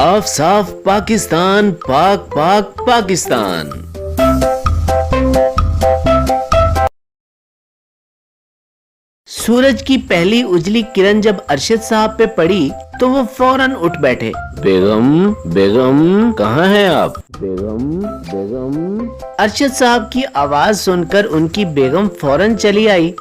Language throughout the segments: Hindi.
साफ साफ पाकिस्तान, पाक पाक पाकिस्तान। सूरज की पहली उजली किरण जब अरशद साहब पे पड़ी तो वो फौरन उठ बैठे। बेगम, बेगम कहाँ हैं आप? बेगम, बेगम। अरशद साहब की आवाज सुनकर उनकी बेगम फौरन चली आई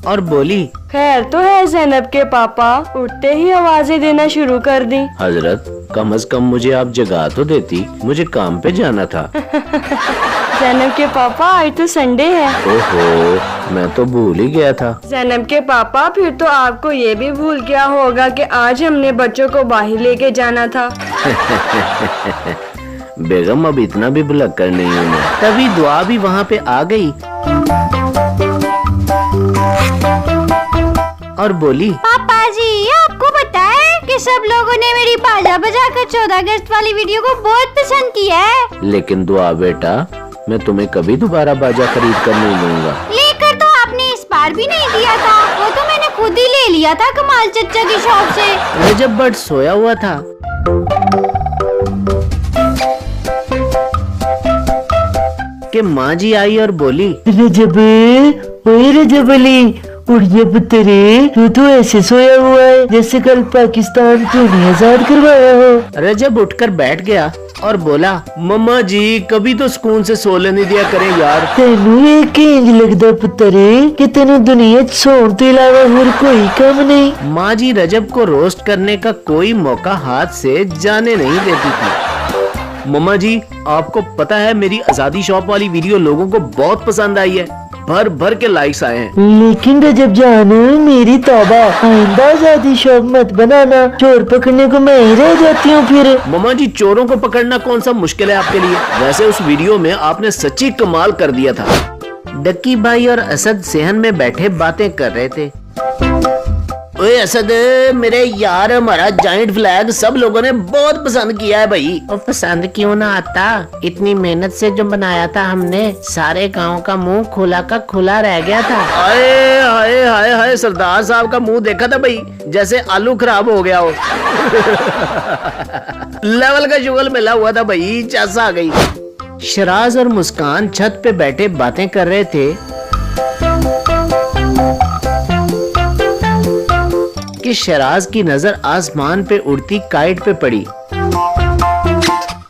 और बोली, खैर तो है ज़ैनब के पापा, उठते ही आवाजें देना शुरू कर दी। हजरत कम से कम मुझे आप जगा तो देती, मुझे काम पे जाना था। ज़ैनब के पापा आज तो संडे है। ओहो, मैं तो भूल ही गया था। ज़ैनब के पापा फिर तो आपको ये भी भूल गया होगा कि आज हमने बच्चों को बाहर लेके जाना था। बेगम अब इतना भी भुलक्कड़ नहीं हूँ मैं। तभी दुआ भी वहाँ पे आ गई और बोली, पापा जी आपको पता है कि सब लोगों ने मेरी बाजा बजाकर 14 अगस्त वाली वीडियो को बहुत पसंद किया है। लेकिन दुआ बेटा, मैं तुम्हें कभी दोबारा बाजा खरीद कर नहीं दूंगा। लेकर तो आपने इस बार भी नहीं दिया था, वो तो मैंने खुद ही ले लिया था कमाल चचा की शॉप से। रजब बट सोया हुआ था। कि माँ जी आई और बोली, रजब, ओए रजब अली, उठ जा पुत्रे, तू तो ऐसे सोया हुआ है जैसे कल पाकिस्तान तूने आजाद करवाया हो। रजब उठकर बैठ गया और बोला, मम्मा जी कभी तो सुकून से सो लेने दिया करें यार। तेनू ये किंज लगदा पुत्रे कि तेनू दुनिया च सोने तो इलावा और कोई काम नहीं। माँ जी रजब को रोस्ट करने का कोई मौका हाथ से जाने नहीं देती थी। मम्मा जी आपको पता है मेरी आजादी शॉप वाली वीडियो लोगों को बहुत पसंद आई है, भर भर के लाइक्स आए हैं। लेकिन रजब जान, मेरी तौबा, आइंदा आजादी शौक मत बनाना, चोर पकड़ने को मैं ही रह जाती हूँ फिर। मम्मा जी चोरों को पकड़ना कौन सा मुश्किल है आपके लिए? वैसे उस वीडियो में आपने सच्ची कमाल कर दिया था। डक्की भाई और असद सेहन में बैठे बातें कर रहे थे। ओए असद मेरे यार, हमारा जाइंट फ्लैग सब लोगों ने बहुत पसंद किया है भाई। और पसंद क्यों ना आता, इतनी मेहनत से जो बनाया था हमने, सारे गांव का मुंह खुला का खुला रह गया था। हाय हाय हाय हाय, सरदार साहब का मुंह देखा था भाई, जैसे आलू खराब हो गया हो। लेवल का शुगर मिला हुआ था भाई, चस आ गई। शराज और मुस्कान छत पे बैठे बातें कर रहे थे कि शराज की नजर आसमान पे उड़ती काइट पे पड़ी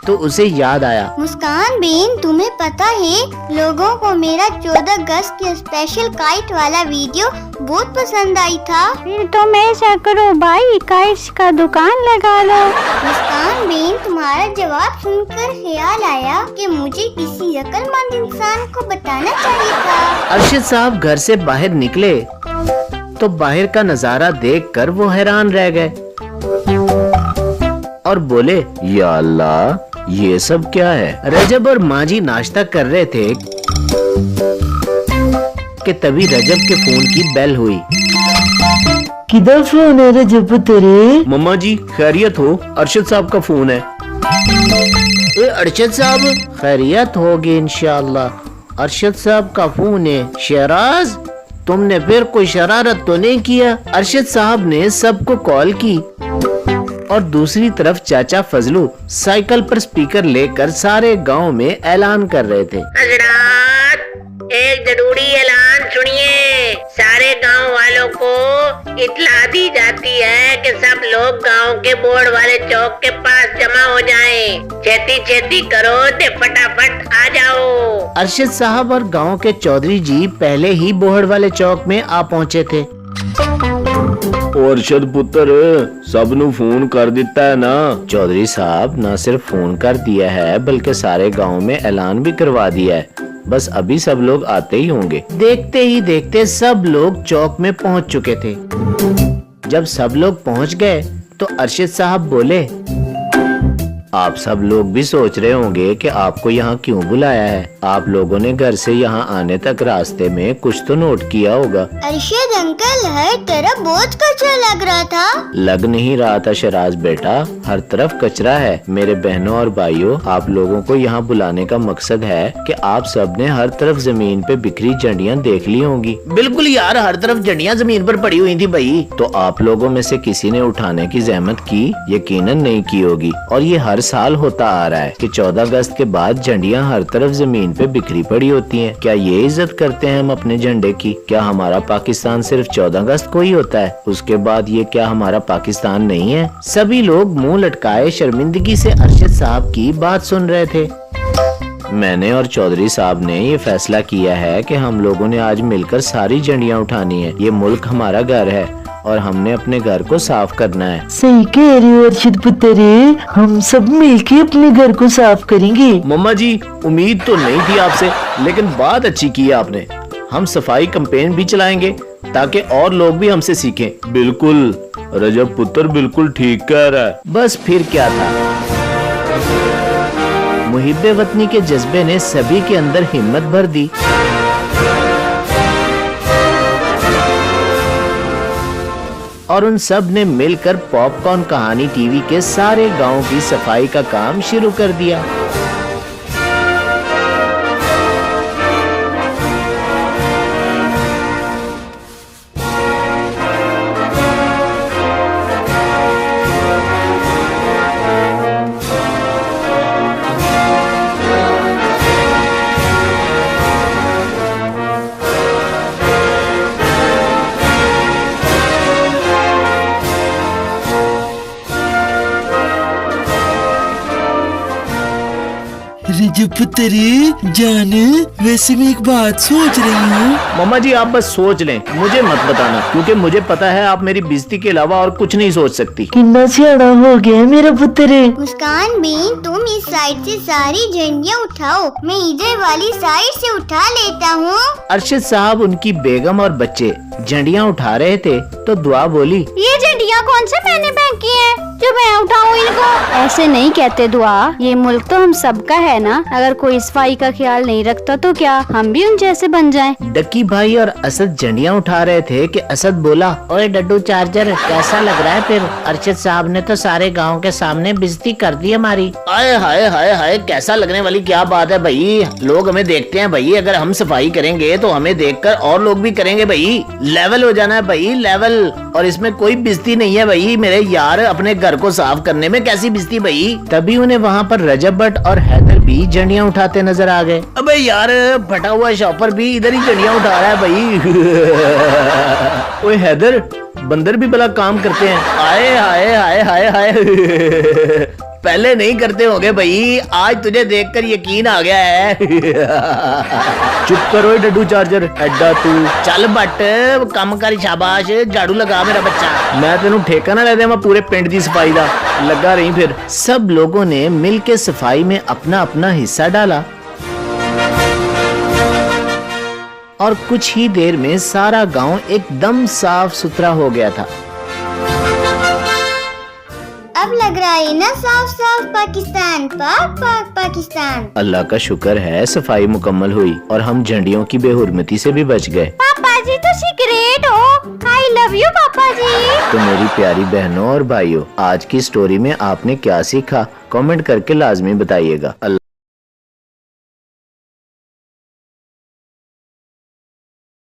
तो उसे याद आया, मुस्कान बेन, तुम्हें पता है लोगों को मेरा 14 अगस्त के स्पेशल काइट वाला वीडियो बहुत पसंद आई था। फिर तो मैं ऐसा करो भाई, काइट्स का दुकान लगा लो। मुस्कान बेन, तुम्हारा जवाब सुनकर ख्याल आया कि मुझे किसी अक्लमंद इंसान को बताना चाहिए था। अरशद साहब घर से बाहर निकले तो बाहर का नजारा देखकर वो हैरान रह गए और बोले, या अल्लाह ये सब क्या है? रजब और माँ जी नाश्ता कर रहे थे कि तभी रजब के फोन की बेल हुई। किधर फोन है रजब पुत्रे? मम्मा जी खैरियत हो, अरशद साहब का फोन है। अरशद साहब खैरियत होगी इंशाअल्लाह, अरशद साहब का फोन है। शहराज तुमने फिर कोई शरारत तो नहीं किया? अरशद साहब ने सबको कॉल की और दूसरी तरफ चाचा फजलू साइकिल पर स्पीकर लेकर सारे गांव में ऐलान कर रहे थे। हजरात, एक जरूरी ऐलान सुनिए। सारे गांव वालों को इत्तला दी जाती है कि सब लोग गांव के बोर्ड वाले चौक के पास जमा हो जाएं। छेती छेती करो ते फटाफट आ जाओ। अरशद साहब और गांव के चौधरी जी पहले ही बोहड़ वाले चौक में आ पहुंचे थे। अरशद पुत्र सब नु फोन कर दिता है ना? चौधरी साहब न सिर्फ फोन कर दिया है बल्कि सारे गांव में ऐलान भी करवा दिया है, बस अभी सब लोग आते ही होंगे। देखते ही देखते सब लोग चौक में पहुंच चुके थे। जब सब लोग पहुंच गए तो अरशद साहब बोले, आप सब लोग भी सोच रहे होंगे कि आपको यहाँ क्यों बुलाया है। आप लोगों ने घर से यहाँ आने तक रास्ते में कुछ तो नोट किया होगा। अरशद अंकल, हर तरफ बहुत कचरा लग रहा था। लग नहीं रहा था शराज बेटा, हर तरफ कचरा है। मेरे बहनों और भाइयों, आप लोगों को यहाँ बुलाने का मकसद है कि आप सब ने हर तरफ जमीन पे बिखरी झंडियाँ देख ली होंगी। बिल्कुल यार, हर तरफ झंडियाँ जमीन पर पड़ी हुई थी भाई। तो आप लोगों में से किसी ने उठाने की जहमत की? यकीनन नहीं की होगी। और ये हर साल होता आ रहा है कि 14 अगस्त के बाद झंडियाँ हर तरफ जमीन पे बिखरी पड़ी होती हैं। क्या ये इज्जत करते हैं हम अपने झंडे की? क्या हमारा पाकिस्तान सिर्फ 14 अगस्त को ही होता है? उसके बाद ये क्या हमारा पाकिस्तान नहीं है? सभी लोग मुंह लटकाए शर्मिंदगी से अरशद साहब की बात सुन रहे थे। मैंने और चौधरी साहब ने ये फैसला किया है कि हम लोगों ने आज मिलकर सारी झंडियाँ उठानी है। ये मुल्क हमारा घर है और हमने अपने घर को साफ करना है। सही कह रहे हो अरशद पुत्र, हम सब मिलके अपने घर को साफ करेंगे। मम्मा जी, उम्मीद तो नहीं थी आपसे, लेकिन बात अच्छी की है आपने। हम सफाई कैंपेन भी चलाएंगे ताकि और लोग भी हमसे सीखें। बिल्कुल, रजब पुत्र बिल्कुल ठीक कह रहा है। बस फिर क्या था, मुहिब्बे वतनी के जज्बे ने सभी के अंदर हिम्मत भर दी। और उन सब ने मिलकर पॉपकॉर्न कहानी टीवी के सारे गांव की सफाई का काम शुरू कर दिया। रजब पुत्र जान, वैसे मैं एक बात सोच रही हूँ। मम्मा जी, आप बस सोच लें, मुझे मत बताना, क्योंकि मुझे पता है आप मेरी बेइज्जती के अलावा और कुछ नहीं सोच सकती। कितना सियाना हो गया मेरा पुत्र। मुस्कान बहन, तुम इस साइड से सारी झंडियाँ उठाओ, मैं इधर वाली साइड से उठा लेता हूँ। अरशद साहब, उनकी बेगम और बच्चे झंडियाँ उठा रहे थे तो दुआ बोली, ये झंडियाँ कौन से मैंने फेंकी है जो मैं उठाऊं इनको? ऐसे नहीं कहते दुआ, ये मुल्क तो हम सबका है ना। अगर कोई सफाई का ख्याल नहीं रखता तो क्या हम भी उन जैसे बन जाएं? डक्की भाई और असद झंडियाँ उठा रहे थे कि असद बोला, ओए डड्डू चार्जर, कैसा लग रहा है फिर? अरशद साहब ने तो सारे गांव के सामने बेइज्जती कर दी हमारी। आए हाय हाय हाय, कैसा लगने वाली क्या बात है भाई, लोग हमें देखते हैं भाई। अगर हम सफाई करेंगे तो हमें देखकर और लोग भी करेंगे भाई। लेवल हो जाना है भाई, लेवल। और इसमें कोई बेइज्जती नहीं है भाई मेरे यार, अपने घर को साफ करने में कैसी बेइज्जती भाई। तभी उन्हें वहाँ पर रजब भट्ट और हैदर भी झंडियाँ उठाते नजर आ गए। अबे यार, फटा हुआ शॉपर भी इधर ही झंडियाँ उठा रहा है भाई। ओए हैदर, बंदर भी भला काम करते हैं। आए हाय हाय हाय हाय। पहले नहीं करते होंगे भाई, आज तुझे देखकर यकीन आ गया है। चुप करो डड्डू चार्जर, एड्डा तू। चल बट कम कर, शाबाश, झाड़ू लगा मेरा बच्चा। मैं तेनू ठेका ना ले दे, मैं पूरे पिंड दी सफाई दा लगा रही। फिर सब लोगों ने मिल के सफाई में अपना अपना हिस्सा डाला और कुछ ही देर में सारा गांव एकदम साफ सुथरा हो गया था। अब लग रहा है ना साफ साफ पाकिस्तान, पाक पाक पाकिस्तान। अल्लाह का शुक्र है सफाई मुकम्मल हुई और हम झंडियों की बेहुरमती से भी बच गए। पापा जी तो सीक्रेट हो। आई लव यू पापा जी। तो मेरी प्यारी बहनों और भाइयों, आज की स्टोरी में आपने क्या सीखा? कमेंट करके लाजमी बताइएगा।